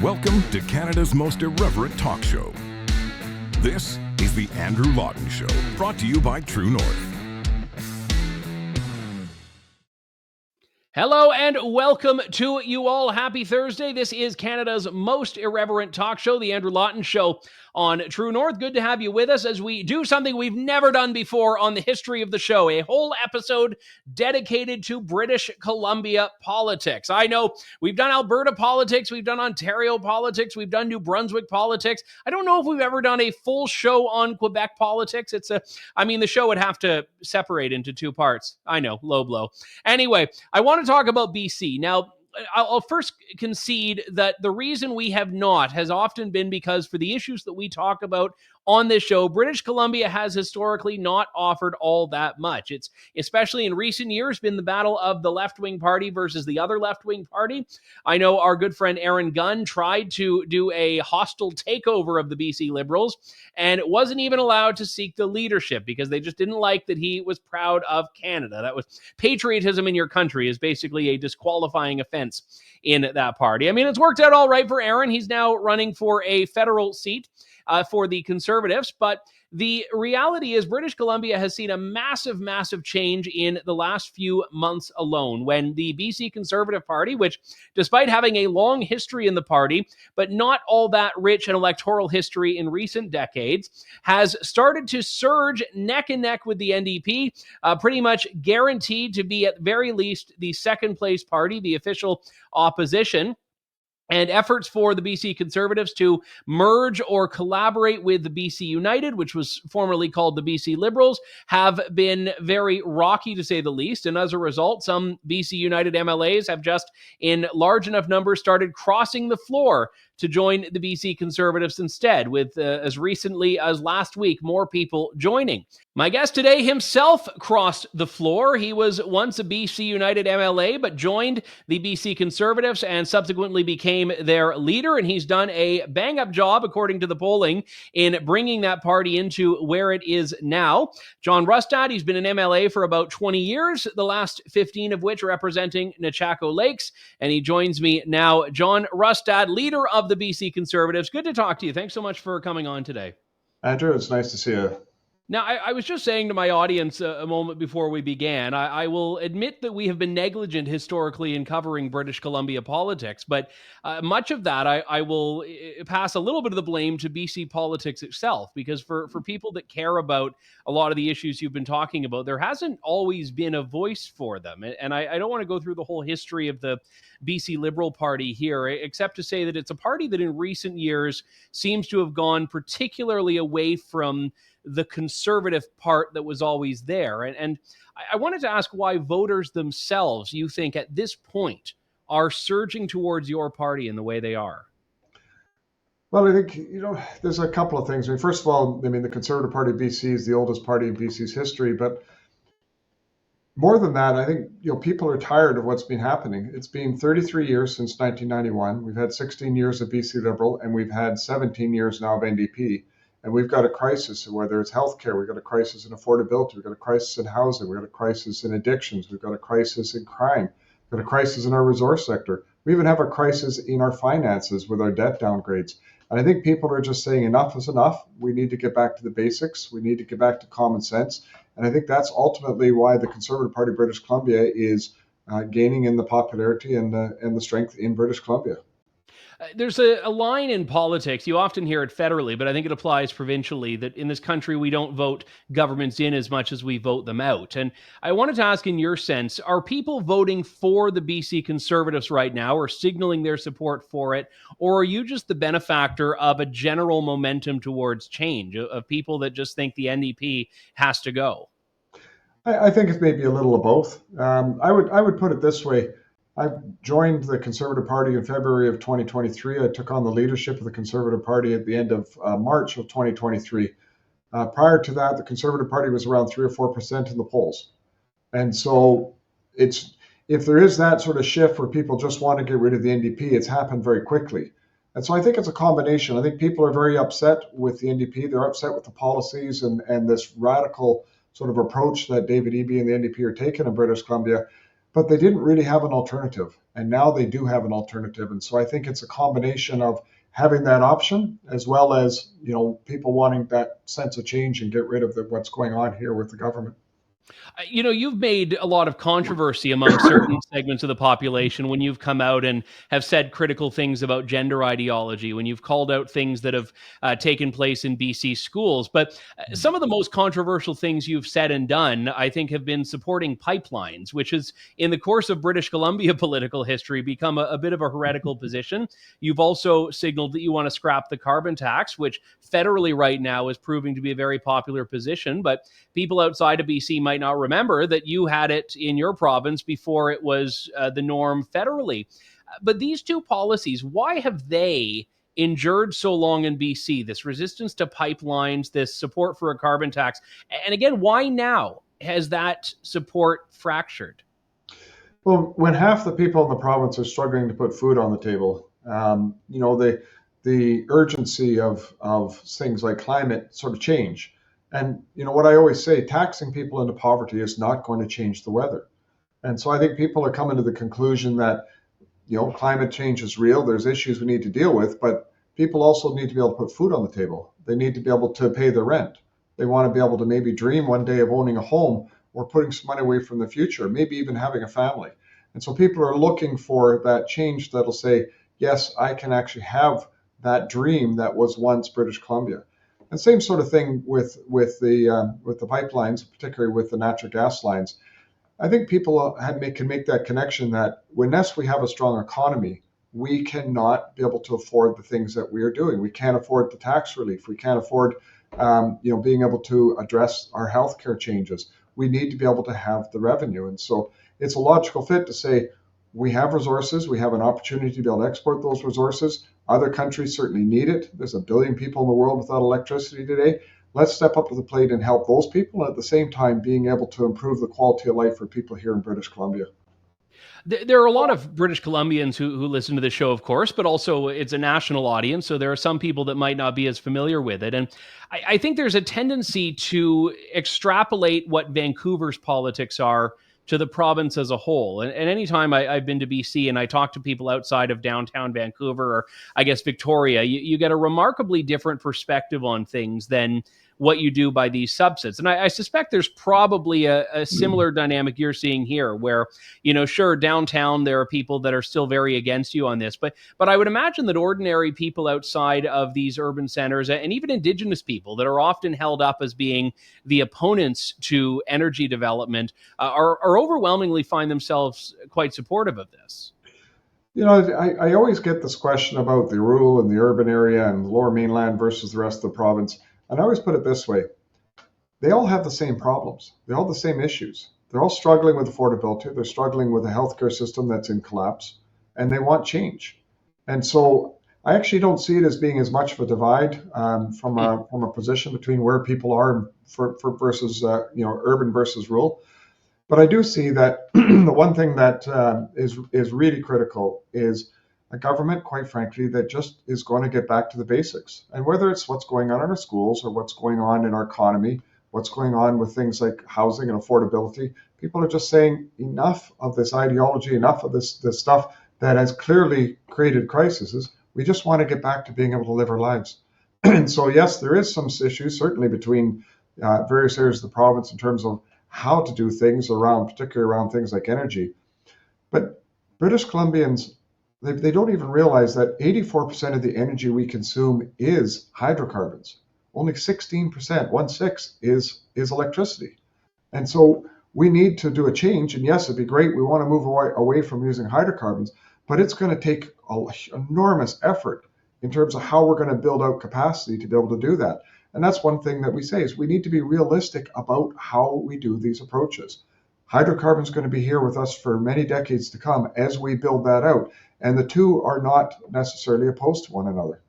Welcome to Canada's most irreverent talk show. This is the Andrew Lawton Show, brought to you by True North. Hello and welcome to you all. Happy Thursday. This is Canada's most irreverent talk show, the Andrew Lawton Show on True North. Good to have you with us as we do something we've never done before on the history of the show, a whole episode dedicated to British Columbia politics. I know we've done Alberta politics, we've done Ontario politics, we've done New Brunswick politics. I don't know if we've ever done a full show on Quebec politics. The show would have to separate into two parts. I know, low blow. Anyway, I want to talk about BC. Now, I'll first concede that the reason we have not has often been because for the issues that we talk about on this show, British Columbia has historically not offered all that much. It's, especially in recent years, been the battle of the left-wing party versus the other left-wing party. I know our good friend Aaron Gunn tried to do a hostile takeover of the BC Liberals and wasn't even allowed to seek the leadership because they just didn't like that he was proud of Canada. That was patriotism in your country is basically a disqualifying offense in that party. I mean, it's worked out all right for Aaron. He's now running for a federal seat for the Conservatives, but the reality is British Columbia has seen a massive change in the last few months alone when the BC Conservative Party, which despite having a long history in the party, but not all that rich in electoral history in recent decades, has started to surge neck and neck with the NDP, pretty much guaranteed to be at very least the second place party, the official opposition. And efforts for the BC Conservatives to merge or collaborate with the B.C. United, which was formerly called the BC Liberals, have been very rocky to say the least. And as a result, some BC United MLAs have just, in large enough numbers, started crossing the floor to join the BC Conservatives instead, with as recently as last week, more people joining. My guest today himself crossed the floor. He was once a BC United MLA, but joined the BC Conservatives and subsequently became their leader. And he's done a bang-up job, according to the polling, in bringing that party into where it is now. John Rustad, he's been an MLA for about 20 years, the last 15 of which representing Nechako Lakes. And he joins me now. John Rustad, leader of the BC Conservatives. Good to talk to you. Thanks so much for coming on today. Andrew, it's nice to see you. Now, I was just saying to my audience a moment before we began, I will admit that we have been negligent historically in covering British Columbia politics, but much of that I will pass a little bit of the blame to BC politics itself, because for people that care about a lot of the issues you've been talking about, there hasn't always been a voice for them. And I don't want to go through the whole history of the BC Liberal Party here, except to say that it's a party that in recent years seems to have gone particularly away from the conservative part that was always there. And I wanted to ask why voters themselves, you think at this point, are surging towards your party in the way they are. Well, I think, there's a couple of things. First of all, the Conservative Party of BC is the oldest party in BC's history, but more than that, I think, people are tired of what's been happening. It's been 33 years since 1991. We've had 16 years of BC Liberal, and we've had 17 years now of NDP. And we've got a crisis, whether it's healthcare, we've got a crisis in affordability, we've got a crisis in housing, we've got a crisis in addictions, we've got a crisis in crime, we've got a crisis in our resource sector. We even have a crisis in our finances with our debt downgrades. And I think people are just saying enough is enough. We need to get back to the basics. We need to get back to common sense. And I think that's ultimately why the Conservative Party of British Columbia is gaining in the popularity and the strength in British Columbia. There's a line in politics, you often hear it federally, but I think it applies provincially, that in this country we don't vote governments in as much as we vote them out. And I wanted to ask, in your sense, are people voting for the BC Conservatives right now or signaling their support for it? Or are you just the benefactor of a general momentum towards change, of people that just think the NDP has to go? I think it's maybe a little of both. I would put it this way. I joined the Conservative Party in February of 2023. I took on the leadership of the Conservative Party at the end of March of 2023. Prior to that, the Conservative Party was around 3 or 4% in the polls. And so if there is that sort of shift where people just want to get rid of the NDP, it's happened very quickly. And so I think it's a combination. I think people are very upset with the NDP. They're upset with the policies and this radical sort of approach that David Eby and the NDP are taking in British Columbia. but they didn't really have an alternative. And now they do have an alternative. And so I think it's a combination of having that option, as well as, people wanting that sense of change and get rid of what's going on here with the government. You've made a lot of controversy among certain segments of the population when you've come out and have said critical things about gender ideology, when you've called out things that have taken place in BC schools. But some of the most controversial things you've said and done, I think, have been supporting pipelines, which has, in the course of British Columbia political history, become a bit of a heretical position. You've also signaled that you want to scrap the carbon tax, which federally right now is proving to be a very popular position. But people outside of BC might not remember that you had it in your province before it was the norm federally. But these two policies, why have they endured so long in BC? This resistance to pipelines, this support for a carbon tax. And again, why now has that support fractured? Well, when half the people in the province are struggling to put food on the table, the urgency of things like climate sort of change. And what I always say, taxing people into poverty is not going to change the weather. And so I think people are coming to the conclusion that climate change is real. There's issues we need to deal with, but people also need to be able to put food on the table. They need to be able to pay their rent. They want to be able to maybe dream one day of owning a home or putting some money away from the future, maybe even having a family. And so people are looking for that change that'll say, yes, I can actually have that dream that was once British Columbia. And same sort of thing with the pipelines, particularly with the natural gas lines. I think people can make that connection that unless we have a strong economy, we cannot be able to afford the things that we are doing. We can't afford the tax relief. We can't afford, being able to address our healthcare changes. We need to be able to have the revenue. And so it's a logical fit to say we have resources. We have an opportunity to be able to export those resources. Other countries certainly need it. There's 1 billion people in the world without electricity today. Let's step up to the plate and help those people, at the same time being able to improve the quality of life for people here in British Columbia. There are a lot of British Columbians who listen to the show, of course, but also it's a national audience. So there are some people that might not be as familiar with it. And I think there's a tendency to extrapolate what Vancouver's politics are to the province as a whole. And anytime I've been to BC and I talk to people outside of downtown Vancouver, or I guess Victoria, you get a remarkably different perspective on things than what you do by these subsets. And I suspect there's probably a similar dynamic you're seeing here where, sure, downtown, there are people that are still very against you on this, but I would imagine that ordinary people outside of these urban centers, and even Indigenous people that are often held up as being the opponents to energy development, are overwhelmingly find themselves quite supportive of this. I always get this question about the rural and the urban area and the Lower Mainland versus the rest of the province. And I always put it this way. They all have the same problems. They all have the same issues. They're all struggling with affordability. They're struggling with a healthcare system that's in collapse, and they want change. And so I actually don't see it as being as much of a divide from a position between where people are versus urban versus rural. But I do see that the one thing that is really critical is a government, quite frankly, that just is going to get back to the basics. And whether it's what's going on in our schools or what's going on in our economy, what's going on with things like housing and affordability, people are just saying enough of this ideology, enough of this stuff that has clearly created crises. We just want to get back to being able to live our lives. And so, yes, there is some issues, certainly between various areas of the province in terms of how to do things particularly around things like energy. But British Columbians, they don't even realize that 84% of the energy we consume is hydrocarbons. Only 16%, 1/6, is electricity. And so we need to do a change. And yes, it'd be great. We want to move away from using hydrocarbons, but it's going to take an enormous effort in terms of how we're going to build out capacity to be able to do that. And that's one thing that we say is we need to be realistic about how we do these approaches. Hydrocarbons are going to be here with us for many decades to come as we build that out. And the two are not necessarily opposed to one another.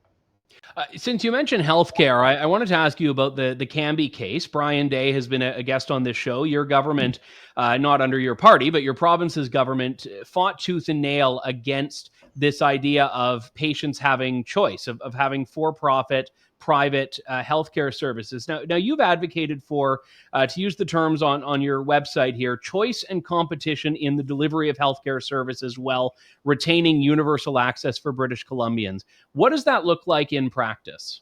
Since you mentioned healthcare, I wanted to ask you about the Cambie case. Brian Day has been a guest on this show. Your government, not under your party, but your province's government, fought tooth and nail against this idea of patients having choice, of having for-profit, private healthcare services. Now you've advocated for, to use the terms on your website here, choice and competition in the delivery of healthcare services while retaining universal access for British Columbians. What does that look like in practice?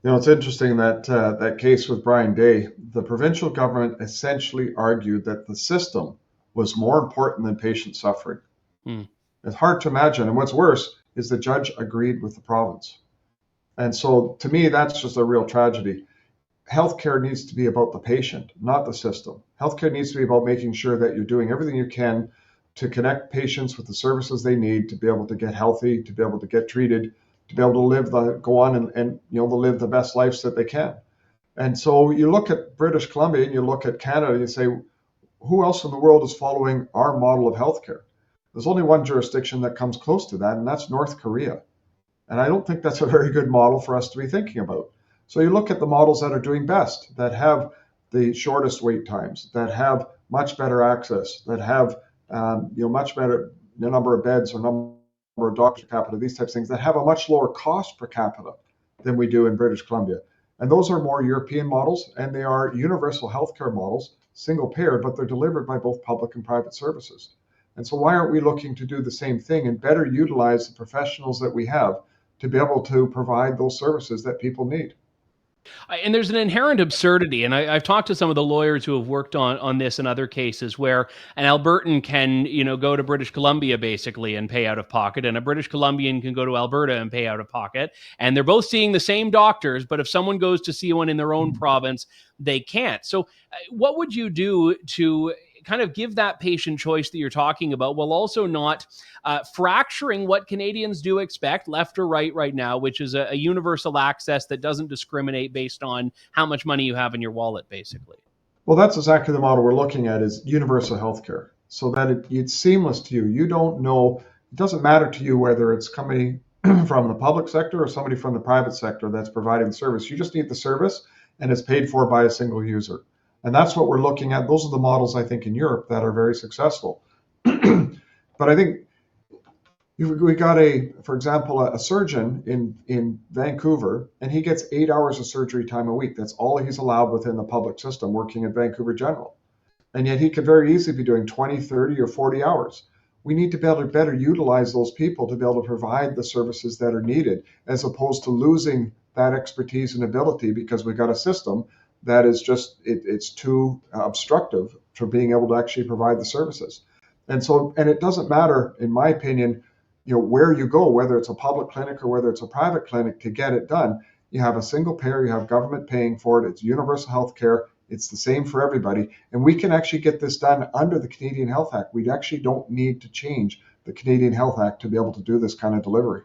It's interesting that that case with Brian Day, the provincial government essentially argued that the system was more important than patient suffering. It's hard to imagine. And what's worse is the judge agreed with the province. And so to me, that's just a real tragedy. Healthcare needs to be about the patient, not the system. Healthcare needs to be about making sure that you're doing everything you can to connect patients with the services they need to be able to get healthy, to be able to get treated, to be able to go on and to live the best lives that they can. And so you look at British Columbia and you look at Canada and you say, who else in the world is following our model of healthcare? There's only one jurisdiction that comes close to that, and that's North Korea. And I don't think that's a very good model for us to be thinking about. So you look at the models that are doing best, that have the shortest wait times, that have much better access, that have much better number of beds or number of doctors per capita, these types of things, that have a much lower cost per capita than we do in British Columbia. And those are more European models, and they are universal healthcare models, single payer, but they're delivered by both public and private services. And so why aren't we looking to do the same thing and better utilize the professionals that we have to be able to provide those services that people need? And there's an inherent absurdity, and I've talked to some of the lawyers who have worked on this in other cases, where an Albertan can, go to British Columbia basically and pay out of pocket, and a British Columbian can go to Alberta and pay out of pocket, and they're both seeing the same doctors, but if someone goes to see one in their own province, they can't. So what would you do to kind of give that patient choice that you're talking about, while also not fracturing what Canadians do expect, left or right now, which is a universal access that doesn't discriminate based on how much money you have in your wallet, basically? Well, that's exactly the model we're looking at, is universal healthcare, so that it's seamless to you. You don't know, it doesn't matter to you whether it's coming from the public sector or somebody from the private sector that's providing the service. You just need the service, and it's paid for by a single user. And that's what we're looking at. Those are the models, I think, in Europe that are very successful. But I think we got for example, a surgeon in Vancouver, and he gets 8 hours of surgery time a week. That's all he's allowed within the public system working at Vancouver General. And yet he could very easily be doing 20, 30, or 40 hours. We need to be able to better utilize those people to be able to provide the services that are needed, as opposed to losing that expertise and ability because we've got a system that is just, it's too obstructive for being able to actually provide the services. And it doesn't matter, in my opinion, where you go, whether it's a public clinic or whether it's a private clinic, to get it done. You have a single payer, you have government paying for it, it's universal health care, it's the same for everybody. And we can actually get this done under the Canadian Health Act. We actually don't need to change the Canadian Health Act to be able to do this kind of delivery.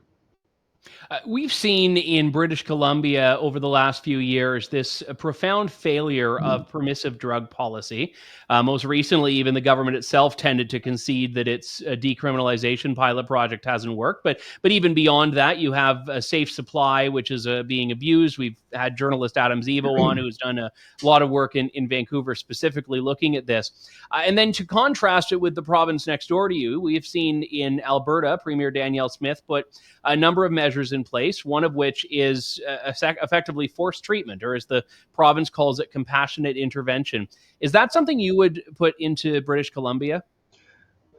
We've seen in British Columbia over the last few years this profound failure of permissive drug policy. Most recently, even the government itself tended to concede that its decriminalization pilot project hasn't worked. But even beyond that, you have a safe supply, which is being abused. We've had journalist Adam Zivo on, who's done a lot of work in Vancouver specifically looking at this. And then to contrast it with the province next door to you, we have seen in Alberta, Premier Danielle Smith put a number of measures in place, one of which is effectively forced treatment, or as the province calls it, compassionate intervention. Is that something you would put into British Columbia?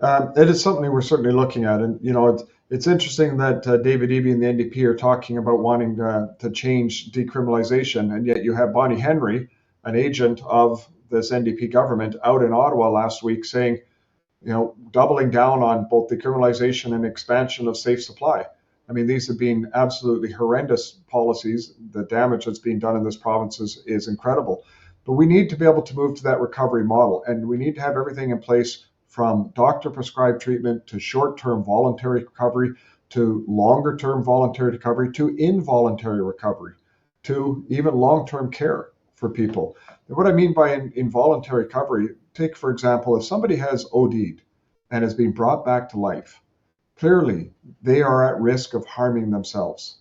It is something we're certainly looking at. And, it's interesting that David Eby and the NDP are talking about wanting to change decriminalization. And yet you have Bonnie Henry, an agent of this NDP government, out in Ottawa last week saying, doubling down on both decriminalization and expansion of safe supply. I mean, these have been absolutely horrendous policies. The damage that's being done in this province is incredible. But we need to be able to move to that recovery model. And we need to have everything in place, from doctor-prescribed treatment to short-term voluntary recovery to longer-term voluntary recovery to involuntary recovery to even long-term care for people. And what I mean by involuntary recovery, take, for example, if somebody has OD'd and has been brought back to life, clearly they are at risk of harming themselves.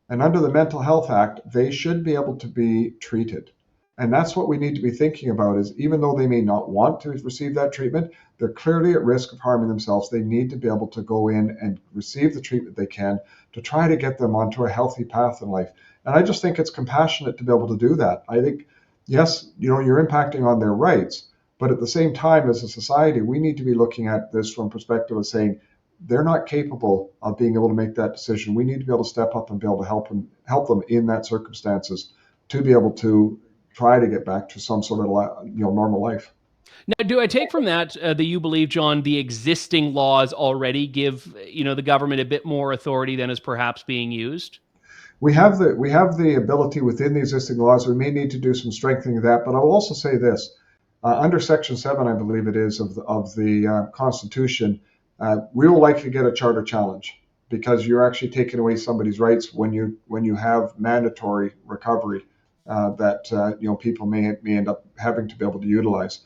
And under the Mental Health Act, they should be able to be treated. And that's what we need to be thinking about is even though they may not want to receive that treatment, they're clearly at risk of harming themselves. They need to be able to go in and receive the treatment they can to try to get them onto a healthy path in life. And I just think it's compassionate to be able to do that. I think, yes, you're impacting on their rights, but at the same time, as a society, we need to be looking at this from perspective of saying they're not capable of being able to make that decision. We need to be able to step up and be able to help them in that circumstances to be able to try to get back to some sort of normal life. Now, do I take from that that you believe, John, the existing laws already give the government a bit more authority than is perhaps being used? We have the ability within the existing laws. We may need to do some strengthening of that, but I will also say this: under Section 7, I believe it is of the Constitution, we will likely get a charter challenge because you're actually taking away somebody's rights when you have mandatory recovery that people may end up having to be able to utilize.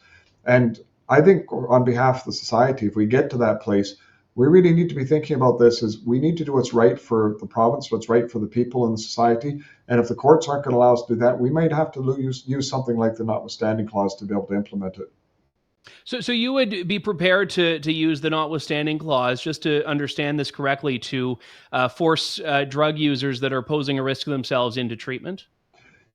And I think on behalf of the society, if we get to that place, we really need to be thinking about this as we need to do what's right for the province, what's right for the people in the society. And if the courts aren't going to allow us to do that, we might have to use something like the notwithstanding clause to be able to implement it. So you would be prepared to use the notwithstanding clause, just to understand this correctly, to force drug users that are posing a risk to themselves into treatment?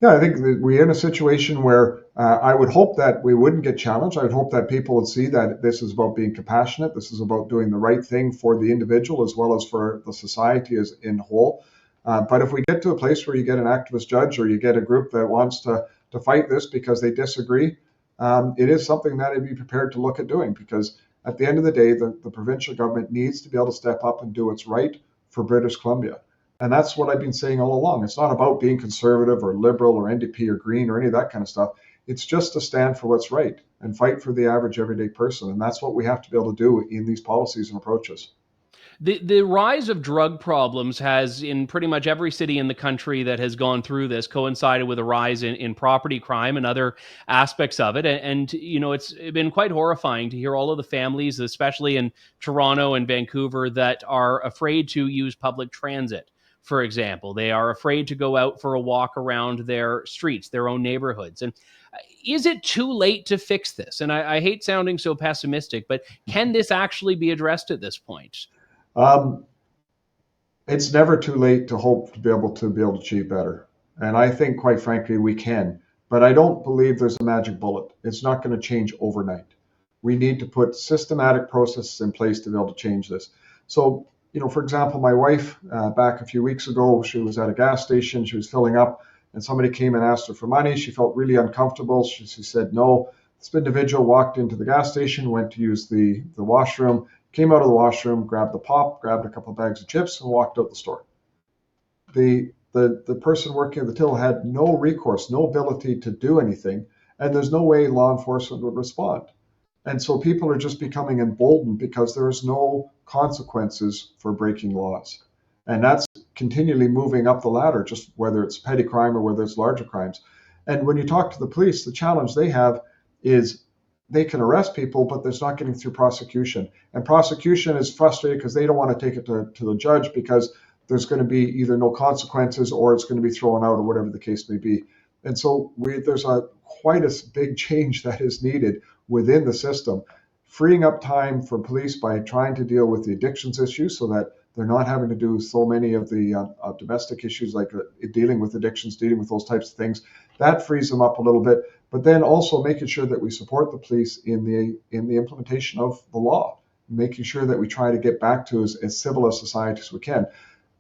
Yeah, I think that we're in a situation where I would hope that we wouldn't get challenged. I would hope that people would see that this is about being compassionate. This is about doing the right thing for the individual as well as for the society as in whole. But if we get to a place where you get an activist judge or you get a group that wants to fight this because they disagree, it is something that I'd be prepared to look at doing because at the end of the day, the provincial government needs to be able to step up and do what's right for British Columbia. And that's what I've been saying all along. It's not about being conservative or liberal or NDP or green or any of that kind of stuff. It's just to stand for what's right and fight for the average everyday person. And that's what we have to be able to do in these policies and approaches. The rise of drug problems has, in pretty much every city in the country that has gone through this, coincided with a rise in property crime and other aspects of it. And it's been quite horrifying to hear all of the families, especially in Toronto and Vancouver, that are afraid to use public transit. For example, they are afraid to go out for a walk around their streets, their own neighborhoods. And is it too late to fix this? And I hate sounding so pessimistic, but can this actually be addressed at this point? Um, it's never too late to hope to be able to achieve better. And I think, quite frankly, we can. But I don't believe there's a magic bullet. It's not going to change overnight. We need to put systematic processes in place to be able to change this. So, for example, my wife, back a few weeks ago, she was at a gas station, she was filling up, and somebody came and asked her for money. She felt really uncomfortable. She said no. This individual walked into the gas station, went to use the washroom, came out of the washroom, grabbed the pop, grabbed a couple of bags of chips, and walked out the store. The person working at the till had no recourse, no ability to do anything, and there's no way law enforcement would respond. And so people are just becoming emboldened because there is no consequences for breaking laws. And that's continually moving up the ladder, just whether it's petty crime or whether it's larger crimes. And when you talk to the police, the challenge they have is they can arrest people, but there's not getting through prosecution. And prosecution is frustrating because they don't want to take it to the judge because there's going to be either no consequences or it's going to be thrown out or whatever the case may be. And so there's quite a big change that is needed within the system, freeing up time for police by trying to deal with the addictions issues so that they're not having to do so many of the domestic issues like dealing with addictions, dealing with those types of things. That frees them up a little bit, but then also making sure that we support the police in the implementation of the law, making sure that we try to get back to as civil a society as we can.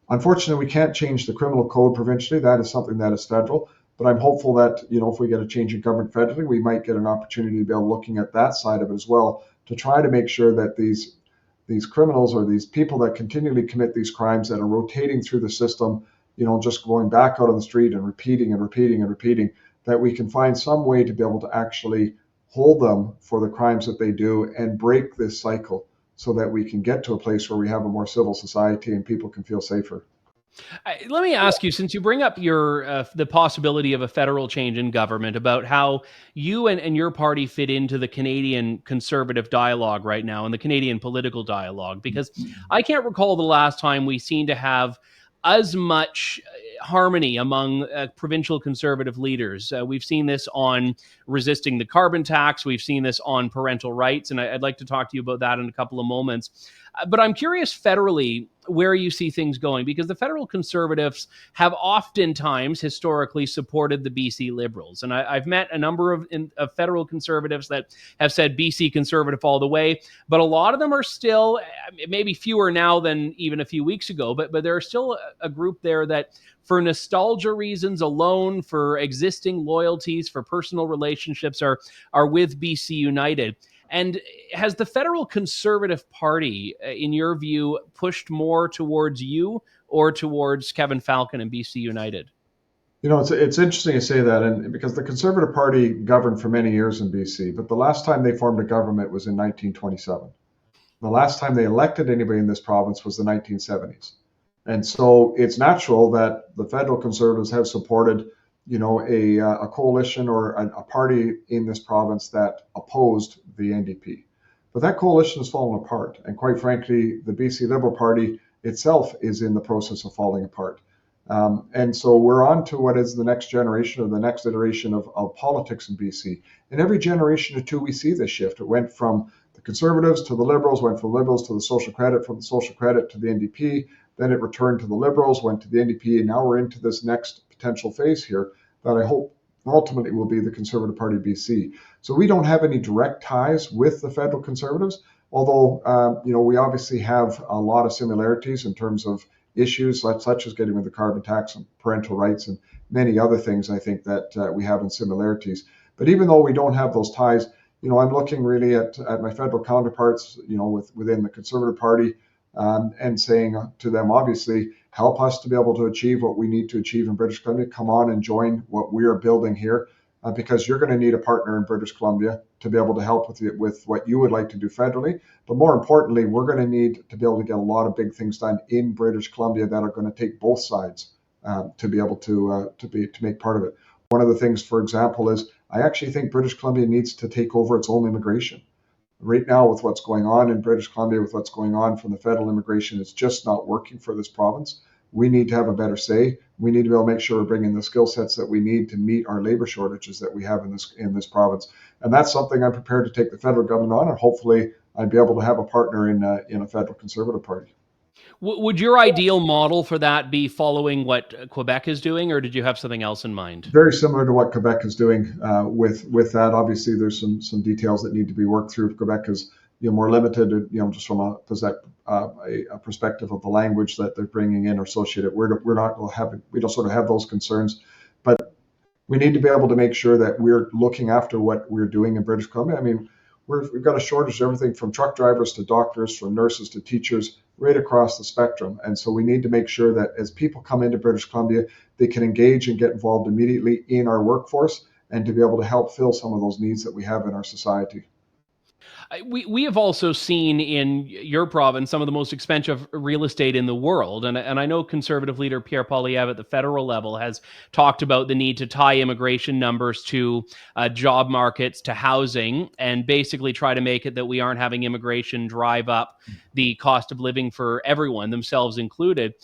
Unfortunately, we can't change the criminal code provincially. That is something that is federal. But I'm hopeful that, if we get a change in government federally, we might get an opportunity to be able looking at that side of it as well, to try to make sure that these criminals or these people that continually commit these crimes that are rotating through the system, just going back out on the street and repeating and repeating and repeating, that we can find some way to be able to actually hold them for the crimes that they do and break this cycle so that we can get to a place where we have a more civil society and people can feel safer. Let me ask you, since you bring up the possibility of a federal change in government, about how you and your party fit into the Canadian conservative dialogue right now and the Canadian political dialogue, because I can't recall the last time we seem to have as much harmony among provincial Conservative leaders. We've seen this on resisting the carbon tax. We've seen this on parental rights, and I'd like to talk to you about that in a couple of moments. But I'm curious federally where you see things going, because the federal Conservatives have oftentimes historically supported the BC Liberals. And I've met a number of federal Conservatives that have said BC Conservative all the way, but a lot of them are still, maybe fewer now than even a few weeks ago, but there are still a group there that, for nostalgia reasons alone, for existing loyalties, for personal relationships, are with BC United. And has the federal Conservative Party, in your view, pushed more towards you or towards Kevin Falcon and BC United? It's interesting you say that, and because the Conservative Party governed for many years in BC, but the last time they formed a government was in 1927. The last time they elected anybody in this province was the 1970s. And so it's natural that the federal Conservatives have supported a coalition or a party in this province that opposed the NDP. But that coalition has fallen apart. And quite frankly, the BC Liberal Party itself is in the process of falling apart. And so we're on to what is the next generation or the next iteration of politics in BC. And every generation or two, we see this shift. It went from the Conservatives to the Liberals, went from Liberals to the Social Credit, from the Social Credit to the NDP. Then it returned to the Liberals, went to the NDP, and now we're into this next potential phase here that I hope ultimately will be the Conservative Party BC. So we don't have any direct ties with the federal Conservatives, although we obviously have a lot of similarities in terms of issues such as getting rid of the carbon tax and parental rights and many other things. I think that we have in similarities. But even though we don't have those ties, I'm looking really at my federal counterparts, within the Conservative Party, and saying to them, obviously, help us to be able to achieve what we need to achieve in British Columbia. Come on and join what we are building here, because you're going to need a partner in British Columbia to be able to help with what you would like to do federally. But more importantly, we're going to need to be able to get a lot of big things done in British Columbia that are going to take both sides to be able to make part of it. One of the things, for example, is I actually think British Columbia needs to take over its own immigration. Right now, with what's going on in British Columbia, with what's going on from the federal immigration, it's just not working for this province. We need to have a better say. We need to be able to make sure we're bringing the skill sets that we need to meet our labor shortages that we have in this province. And that's something I'm prepared to take the federal government on, and hopefully I'd be able to have a partner in a federal Conservative Party. Would your ideal model for that be following what Quebec is doing, or did you have something else in mind? Very similar to what Quebec is doing with that. Obviously, there's some details that need to be worked through. Quebec is more limited, just from a perspective of the language that they're bringing in or associated. We don't sort of have those concerns, but we need to be able to make sure that we're looking after what we're doing in British Columbia. I mean, we've got a shortage of everything from truck drivers to doctors, from nurses to teachers, right across the spectrum. And so we need to make sure that as people come into British Columbia, they can engage and get involved immediately in our workforce and to be able to help fill some of those needs that we have in our society. We have also seen in your province some of the most expensive real estate in the world. And I know Conservative leader Pierre Poilievre at the federal level has talked about the need to tie immigration numbers to job markets, to housing, and basically try to make it that we aren't having immigration drive up the cost of living for everyone, themselves included.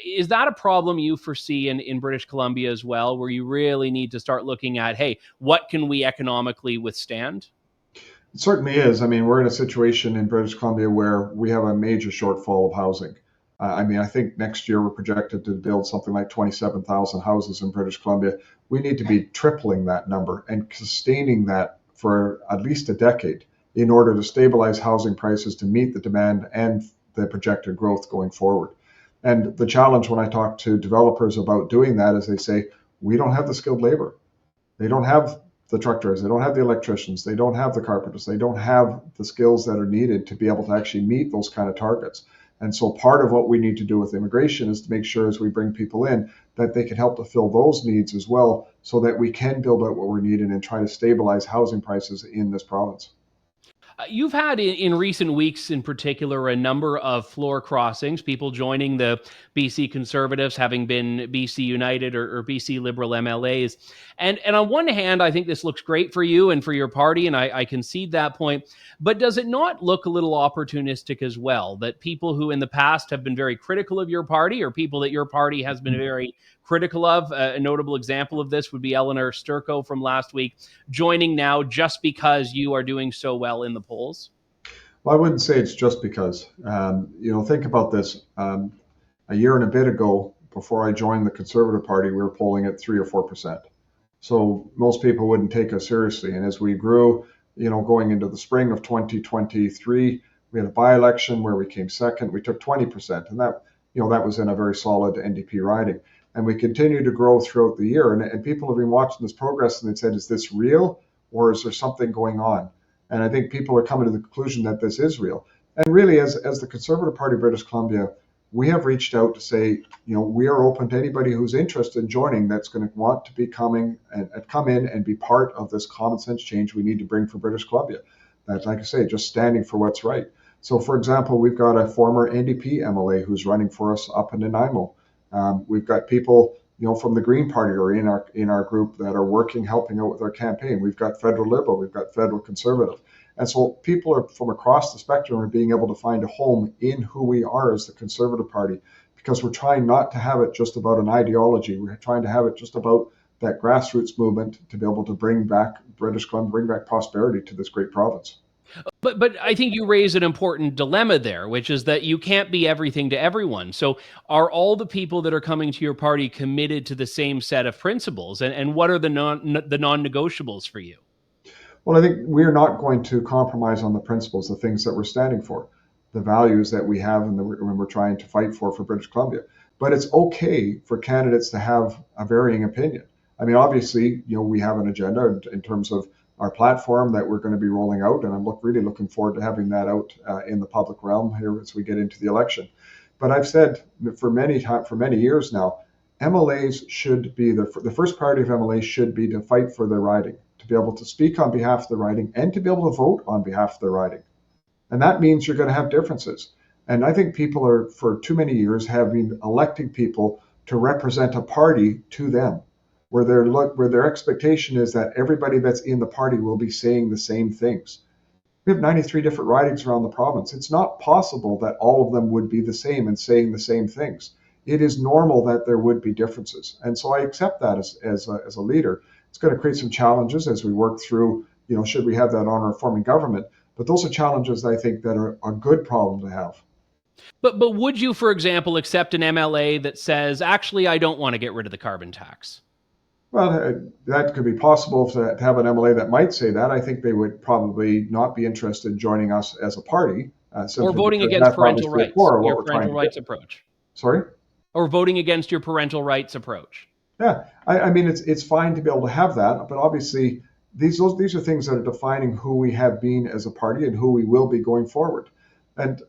Is that a problem you foresee in British Columbia as well, where you really need to start looking at, hey, what can we economically withstand? It certainly is. I mean, we're in a situation in British Columbia where we have a major shortfall of housing. I think next year we're projected to build something like 27,000 houses in British Columbia. We need to be tripling that number and sustaining that for at least a decade in order to stabilize housing prices to meet the demand and the projected growth going forward. And the challenge when I talk to developers about doing that is they say, we don't have the skilled labor. They don't have the truck drivers, they don't have the electricians, they don't have the carpenters, they don't have the skills that are needed to be able to actually meet those kind of targets. And so part of what we need to do with immigration is to make sure as we bring people in that they can help to fill those needs as well, so that we can build out what we're needed and try to stabilize housing prices in this province. You've had in recent weeks, in particular, a number of floor crossings, people joining the BC Conservatives, having been BC United or BC Liberal MLAs. And on one hand, I think this looks great for you and for your party, and I concede that point. But does it not look a little opportunistic as well, that people who in the past have been very critical of your party, or people that your party has been very critical of, a notable example of this would be Eleanor Sturko from last week, joining now just because you are doing so well in the polls? Well, I wouldn't say it's just because. Think about this. A year and a bit ago, before I joined the Conservative Party, we were polling at 3 or 4%. So most people wouldn't take us seriously. And as we grew, going into the spring of 2023, we had a by-election where we came second. We took 20%, and that was in a very solid NDP riding. And we continued to grow throughout the year. And people have been watching this progress and they said, is this real or is there something going on? And I think people are coming to the conclusion that this is real. And really, as the Conservative Party of British Columbia, we have reached out to say, we are open to anybody who's interested in joining that's going to want to be come in and be part of this common sense change we need to bring for British Columbia. That's, like I say, just standing for what's right. So, for example, we've got a former NDP MLA who's running for us up in Nanaimo. We've got people, from the Green Party or in our group that are helping out with our campaign. We've got federal Liberal, we've got federal Conservative. And so people are from across the spectrum are being able to find a home in who we are as the Conservative Party, because we're trying not to have it just about an ideology. We're trying to have it just about that grassroots movement to be able to bring back British Columbia, bring back prosperity to this great province. But I think you raise an important dilemma there, which is that you can't be everything to everyone. So are all the people that are coming to your party committed to the same set of principles? And what are the non-negotiables for you? Well, I think we're not going to compromise on the principles, the things that we're standing for, the values that we have and when we're trying to fight for British Columbia. But it's okay for candidates to have a varying opinion. I mean, obviously, we have an agenda in terms of our platform that we're going to be rolling out, and I'm really looking forward to having that out in the public realm here as we get into the election. But I've said for many years now, MLAs should be the first priority of MLAs should be to fight for their riding, to be able to speak on behalf of the riding, and to be able to vote on behalf of the riding. And that means you're going to have differences. And I think people are, for too many years, have been electing people to represent a party to them, where their expectation is that everybody that's in the party will be saying the same things. We have 93 different ridings around the province. It's not possible that all of them would be the same and saying the same things. It is normal that there would be differences. And so I accept that as a leader. It's going to create some challenges as we work through, should we have that on our forming government? But those are challenges I think that are a good problem to have. But would you, for example, accept an MLA that says, actually, I don't want to get rid of the carbon tax? Well, that could be possible to have an MLA that might say that. I think they would probably not be interested in joining us as a party. Or voting against parental rights, your parental rights approach. Sorry? Or voting against your parental rights approach. Yeah, I mean, it's fine to be able to have that, but obviously these are things that are defining who we have been as a party and who we will be going forward. And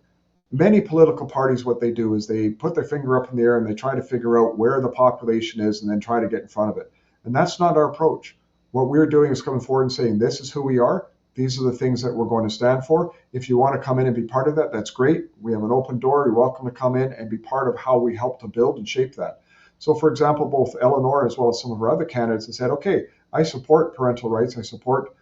many political parties, what they do is they put their finger up in the air and they try to figure out where the population is and then try to get in front of it. And that's not our approach. What we're doing is coming forward and saying, this is who we are. These are the things that we're going to stand for. If you want to come in and be part of that, that's great. We have an open door. You're welcome to come in and be part of how we help to build and shape that. So, for example, both Eleanor as well as some of our other candidates have said, okay, I support parental rights. I support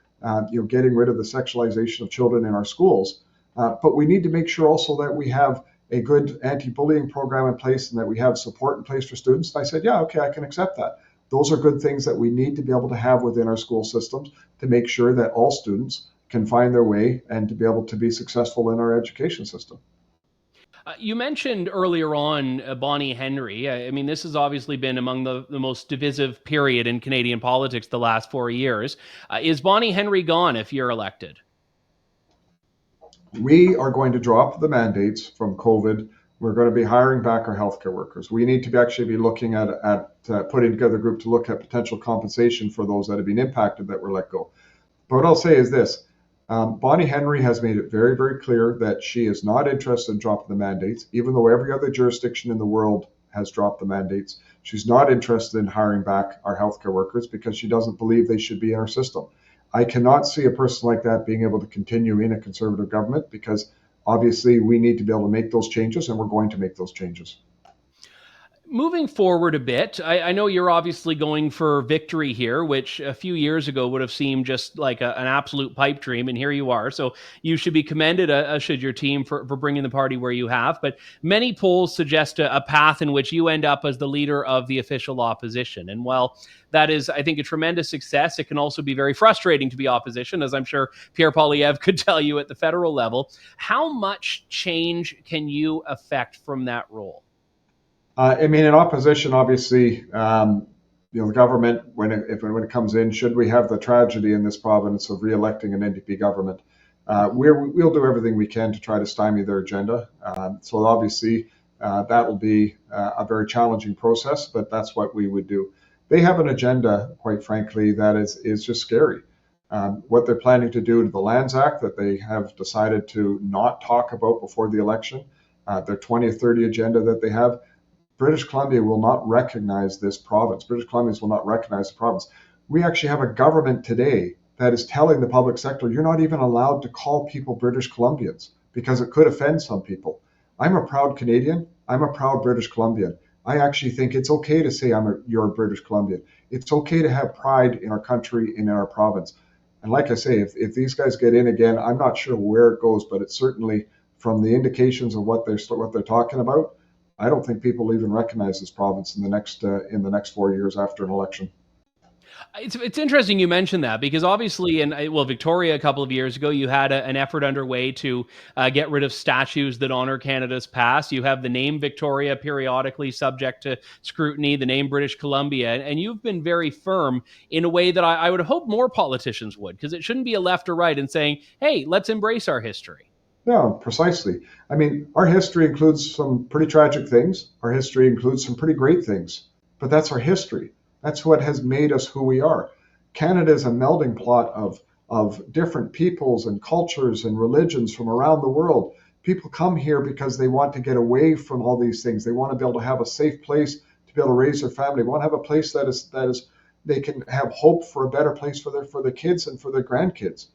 getting rid of the sexualization of children in our schools. But we need to make sure also that we have a good anti-bullying program in place and that we have support in place for students. And I said, yeah, okay, I can accept that. Those are good things that we need to be able to have within our school systems to make sure that all students can find their way and to be able to be successful in our education system. You mentioned earlier on Bonnie Henry. I mean, this has obviously been among the most divisive period in Canadian politics the last 4 years. Is Bonnie Henry gone if you're elected? We are going to drop the mandates from COVID. We're going to be hiring back our healthcare workers. We need to actually be looking at putting together a group to look at potential compensation for those that have been impacted that were let go. But what I'll say is this. Bonnie Henry has made it very, very clear that she is not interested in dropping the mandates, even though every other jurisdiction in the world has dropped the mandates. She's not interested in hiring back our healthcare workers because she doesn't believe they should be in our system. I cannot see a person like that being able to continue in a Conservative government, because obviously we need to be able to make those changes, and we're going to make those changes. Moving forward a bit, I know you're obviously going for victory here, which a few years ago would have seemed just like an absolute pipe dream, and here you are. So you should be commended, should your team, for bringing the party where you have. But many polls suggest a path in which you end up as the leader of the official opposition. And while that is, I think, a tremendous success, it can also be very frustrating to be opposition, as I'm sure Pierre Poilievre could tell you at the federal level. How much change can you affect from that role? I mean, in opposition, obviously, the government, when it comes in, should we have the tragedy in this province of re-electing an NDP government, we'll do everything we can to try to stymie their agenda. So obviously, that will be a very challenging process, but that's what we would do. They have an agenda, quite frankly, that is just scary. What they're planning to do to the Lands Act that they have decided to not talk about before the election, their 2030 agenda that they have. British Columbia will not recognize this province. British Columbians will not recognize the province. We actually have a government today that is telling the public sector, you're not even allowed to call people British Columbians because it could offend some people. I'm a proud Canadian. I'm a proud British Columbian. I actually think it's okay to say you're a British Columbian. It's okay to have pride in our country and in our province. And like I say, if these guys get in again, I'm not sure where it goes, but it's certainly, from the indications of what they're talking about, I don't think people will even recognize this province in the next 4 years after an election. It's interesting you mentioned that, because obviously Victoria, a couple of years ago, you had an effort underway to get rid of statues that honor Canada's past. You have the name Victoria periodically subject to scrutiny, the name British Columbia, and you've been very firm in a way that I would hope more politicians would, because it shouldn't be a left or right and saying, hey, let's embrace our history. No, precisely. I mean, our history includes some pretty tragic things. Our history includes some pretty great things. But that's our history. That's what has made us who we are. Canada is a melding pot of different peoples and cultures and religions from around the world. People come here because they want to get away from all these things. They want to be able to have a safe place to be able to raise their family. They want to have a place that is they can have hope for a better place for their kids and for their grandkids.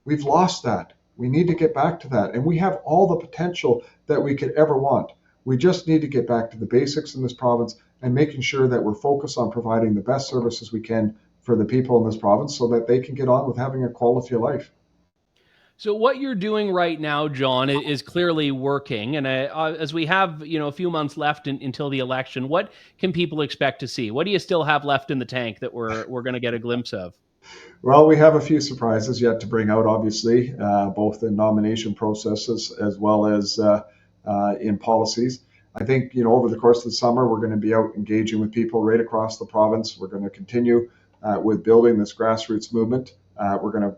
We've lost that. We need to get back to that. And we have all the potential that we could ever want. We just need to get back to the basics in this province and making sure that we're focused on providing the best services we can for the people in this province so that they can get on with having a quality of life. So what you're doing right now, John, is clearly working. And as we have, a few months left until the election, what can people expect to see? What do you still have left in the tank that we're going to get a glimpse of? Well, we have a few surprises yet to bring out, obviously, both in nomination processes as well as in policies. I think, over the course of the summer, we're going to be out engaging with people right across the province. We're going to continue with building this grassroots movement. We're going to,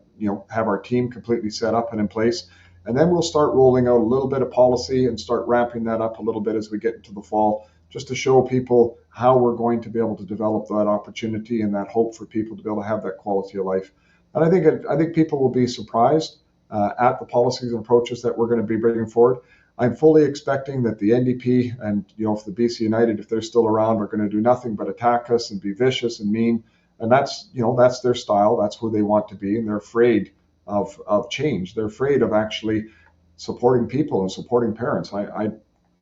have our team completely set up and in place. And then we'll start rolling out a little bit of policy and start ramping that up a little bit as we get into the fall, just to show people how we're going to be able to develop that opportunity and that hope for people to be able to have that quality of life. And I think people will be surprised at the policies and approaches that we're going to be bringing forward. I'm fully expecting that the NDP and, if the B.C United, if they're still around, are going to do nothing but attack us and be vicious and mean. And that's their style. That's who they want to be. And they're afraid of change. They're afraid of actually supporting people and supporting parents. I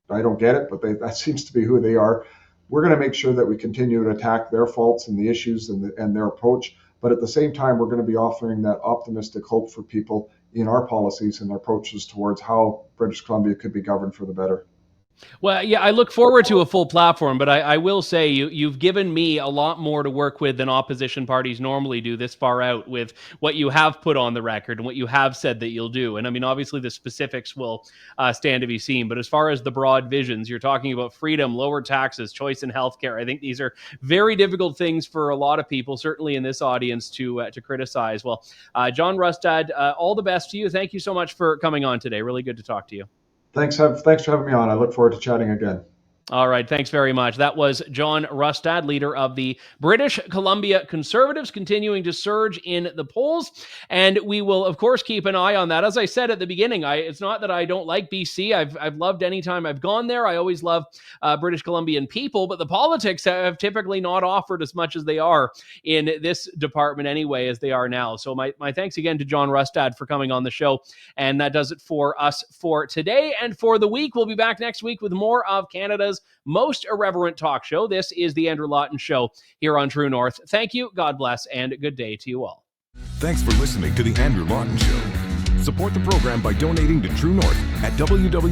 don't get it, but that seems to be who they are. We're going to make sure that we continue to attack their faults and the issues and their approach. But at the same time, we're going to be offering that optimistic hope for people in our policies and approaches towards how British Columbia could be governed for the better. Well, yeah, I look forward to a full platform, but I will say you've given me a lot more to work with than opposition parties normally do this far out with what you have put on the record and what you have said that you'll do. And I mean, obviously the specifics will stand to be seen, but as far as the broad visions, you're talking about freedom, lower taxes, choice in healthcare. I think these are very difficult things for a lot of people, certainly in this audience, to criticize. Well, John Rustad, all the best to you. Thank you so much for coming on today. Really good to talk to you. Thanks for having me on. I look forward to chatting again. All right, thanks very much. That was John Rustad, leader of the British Columbia Conservatives, continuing to surge in the polls. And we will, of course, keep an eye on that. As I said at the beginning, it's not that I don't like BC. I've loved any time I've gone there. I always love British Columbian people, but the politics have typically not offered as much as they are in this department anyway, as they are now. So my thanks again to John Rustad for coming on the show. And that does it for us for today and for the week. We'll be back next week with more of Canada's most irreverent talk show. This is the Andrew Lawton Show here on True North. Thank you, God bless, and good day to you all. Thanks for listening to the Andrew Lawton Show. Support the program by donating to True North at www.tnc.news.